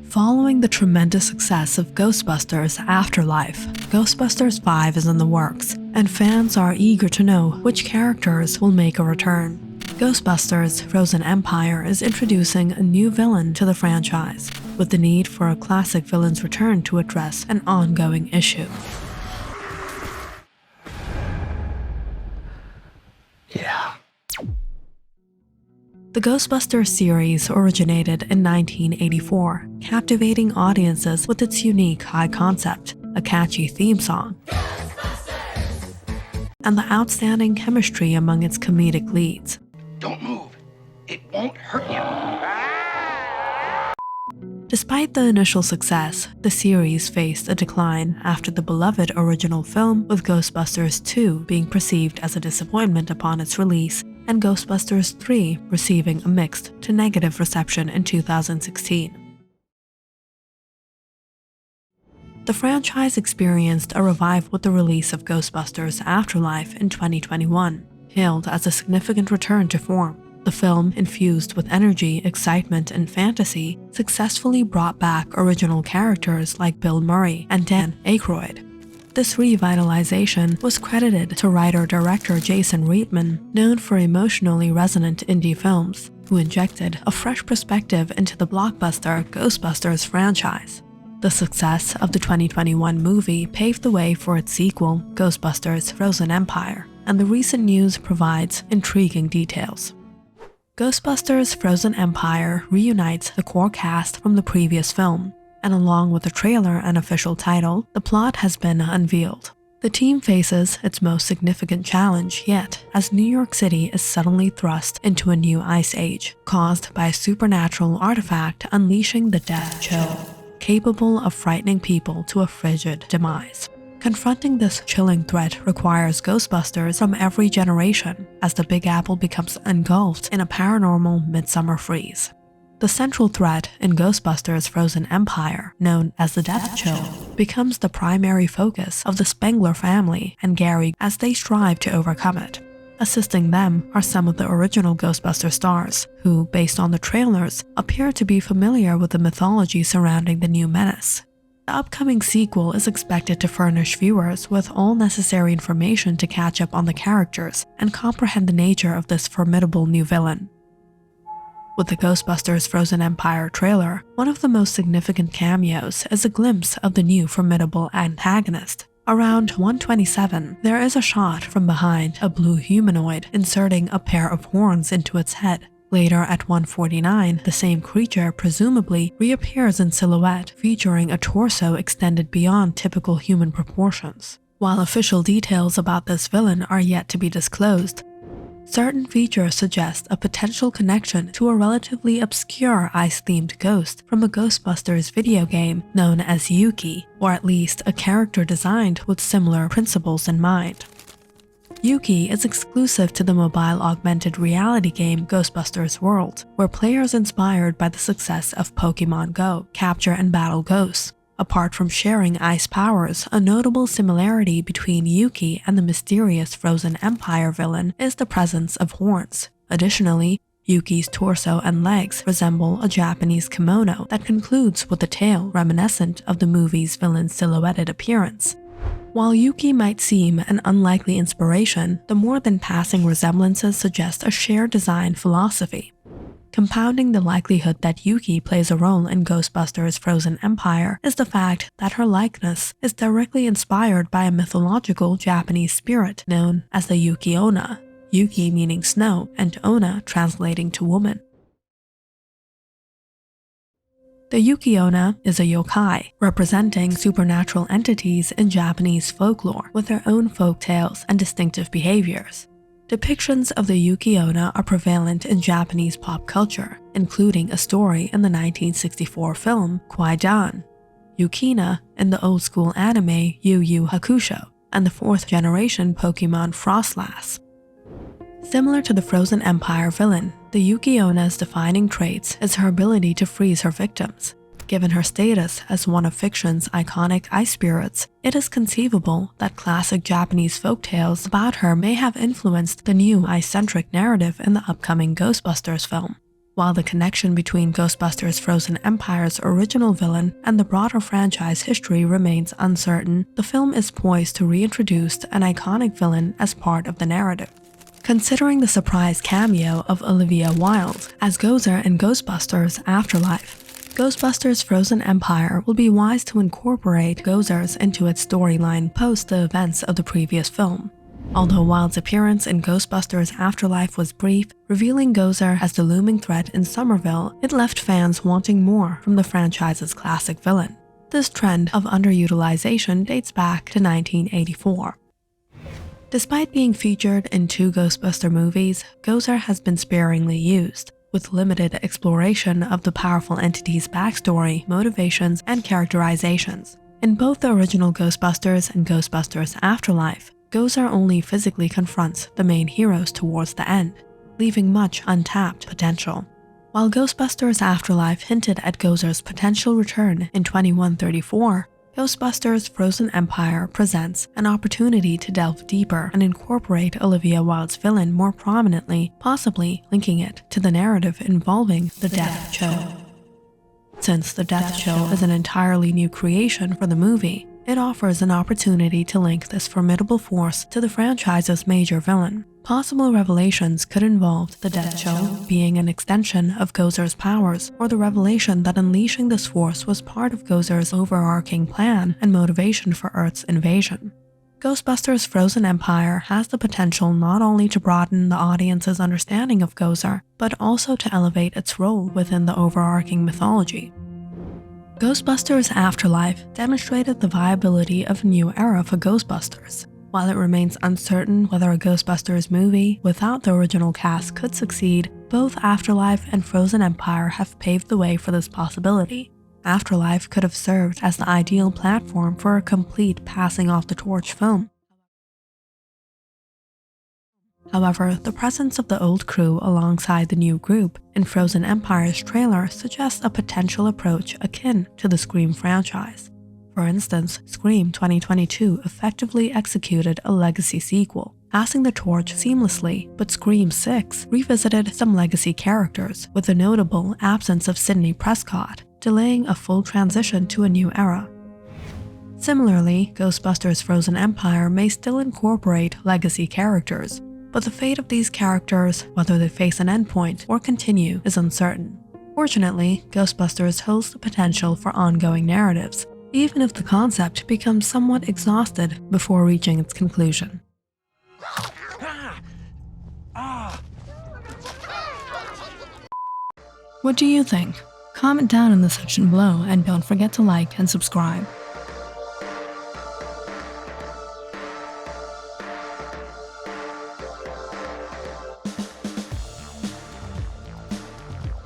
Following the tremendous success of Ghostbusters Afterlife, Ghostbusters 5 is in the works, and fans are eager to know which characters will make a return. Ghostbusters Frozen Empire is introducing a new villain to the franchise, with the need for a classic villain's return to address an ongoing issue. Yeah. The Ghostbusters series originated in 1984, captivating audiences with its unique high concept, a catchy theme song, and the outstanding chemistry among its comedic leads. Don't move. It won't hurt you. Despite the initial success, the series faced a decline after the beloved original film, with Ghostbusters 2 being perceived as a disappointment upon its release, and Ghostbusters 3 receiving a mixed to negative reception in 2016. The franchise experienced a revival with the release of Ghostbusters Afterlife in 2021, hailed as a significant return to form. The film, infused with energy, excitement, and fantasy, successfully brought back original characters like Bill Murray and Dan Aykroyd. This revitalization was credited to writer-director Jason Reitman, known for emotionally resonant indie films, who injected a fresh perspective into the blockbuster Ghostbusters franchise. The success of the 2021 movie paved the way for its sequel, Ghostbusters Frozen Empire, and the recent news provides intriguing details. Ghostbusters Frozen Empire reunites the core cast from the previous film, and along with the trailer and official title, the plot has been unveiled. The team faces its most significant challenge yet, as New York City is suddenly thrust into a new ice age, caused by a supernatural artifact unleashing the death chill, capable of frightening people to a frigid demise. Confronting this chilling threat requires Ghostbusters from every generation, as the Big Apple becomes engulfed in a paranormal midsummer freeze. The central threat in Ghostbusters Frozen Empire, known as the Death Chill, becomes the primary focus of the Spengler family and Gary as they strive to overcome it. Assisting them are some of the original Ghostbuster stars, who, based on the trailers, appear to be familiar with the mythology surrounding the new menace. The upcoming sequel is expected to furnish viewers with all necessary information to catch up on the characters and comprehend the nature of this formidable new villain. With the Ghostbusters Frozen Empire trailer, one of the most significant cameos is a glimpse of the new formidable antagonist. Around 1:27, there is a shot from behind a blue humanoid inserting a pair of horns into its head. Later at 1:49, the same creature presumably reappears in silhouette, featuring a torso extended beyond typical human proportions. While official details about this villain are yet to be disclosed, certain features suggest a potential connection to a relatively obscure ice-themed ghost from a Ghostbusters video game known as Yuki, or at least a character designed with similar principles in mind. Yuki is exclusive to the mobile augmented reality game Ghostbusters World, where players inspired by the success of Pokemon Go capture and battle ghosts. Apart from sharing ice powers, a notable similarity between Yuki and the mysterious Frozen Empire villain is the presence of horns. Additionally, Yuki's torso and legs resemble a Japanese kimono that concludes with a tail reminiscent of the movie's villain's silhouetted appearance. While Yuki might seem an unlikely inspiration, the more than passing resemblances suggest a shared design philosophy. Compounding the likelihood that Yuki plays a role in Ghostbusters Frozen Empire is the fact that her likeness is directly inspired by a mythological Japanese spirit known as the Yuki-onna, Yuki meaning snow and Onna translating to woman. The Yuki-onna is a yokai, representing supernatural entities in Japanese folklore with their own folk tales and distinctive behaviors. Depictions of the Yuki-onna are prevalent in Japanese pop culture, including a story in the 1964 film Kwaidan, Yukina in the old-school anime Yu Yu Hakusho, and the fourth-generation Pokemon Frostlass. Similar to the Frozen Empire villain, the Yuki-onna's defining traits is her ability to freeze her victims. Given her status as one of fiction's iconic ice spirits, it is conceivable that classic Japanese folktales about her may have influenced the new ice-centric narrative in the upcoming Ghostbusters film. While the connection between Ghostbusters Frozen Empire's original villain and the broader franchise history remains uncertain, the film is poised to reintroduce an iconic villain as part of the narrative. Considering the surprise cameo of Olivia Wilde as Gozer in Ghostbusters Afterlife, Ghostbusters Frozen Empire will be wise to incorporate Gozer's into its storyline post the events of the previous film. Although Wilde's appearance in Ghostbusters Afterlife was brief, revealing Gozer as the looming threat in Somerville, it left fans wanting more from the franchise's classic villain. This trend of underutilization dates back to 1984. Despite being featured in 2 Ghostbuster movies, Gozer has been sparingly used, with limited exploration of the powerful entity's backstory, motivations, and characterizations. In both the original Ghostbusters and Ghostbusters Afterlife, Gozer only physically confronts the main heroes towards the end, leaving much untapped potential. While Ghostbusters Afterlife hinted at Gozer's potential return in 2134, Ghostbusters Frozen Empire presents an opportunity to delve deeper and incorporate Olivia Wilde's villain more prominently, possibly linking it to the narrative involving the Death Show. Since the Death Show is an entirely new creation for the movie, it offers an opportunity to link this formidable force to the franchise's major villain. Possible revelations could involve the Death Show being an extension of Gozer's powers, or the revelation that unleashing this force was part of Gozer's overarching plan and motivation for Earth's invasion. Ghostbusters Frozen Empire has the potential not only to broaden the audience's understanding of Gozer, but also to elevate its role within the overarching mythology. Ghostbusters Afterlife demonstrated the viability of a new era for Ghostbusters. While it remains uncertain whether a Ghostbusters movie without the original cast could succeed, both Afterlife and Frozen Empire have paved the way for this possibility. Afterlife could have served as the ideal platform for a complete passing off the torch film. However, the presence of the old crew alongside the new group in Frozen Empire's trailer suggests a potential approach akin to the Scream franchise. For instance, Scream 2022 effectively executed a legacy sequel, passing the torch seamlessly, but Scream 6 revisited some legacy characters, with the notable absence of Sidney Prescott, delaying a full transition to a new era. Similarly, Ghostbusters Frozen Empire may still incorporate legacy characters, but the fate of these characters, whether they face an endpoint or continue, is uncertain. Fortunately, Ghostbusters holds the potential for ongoing narratives, even if the concept becomes somewhat exhausted before reaching its conclusion. What do you think? Comment down in the section below and don't forget to like and subscribe.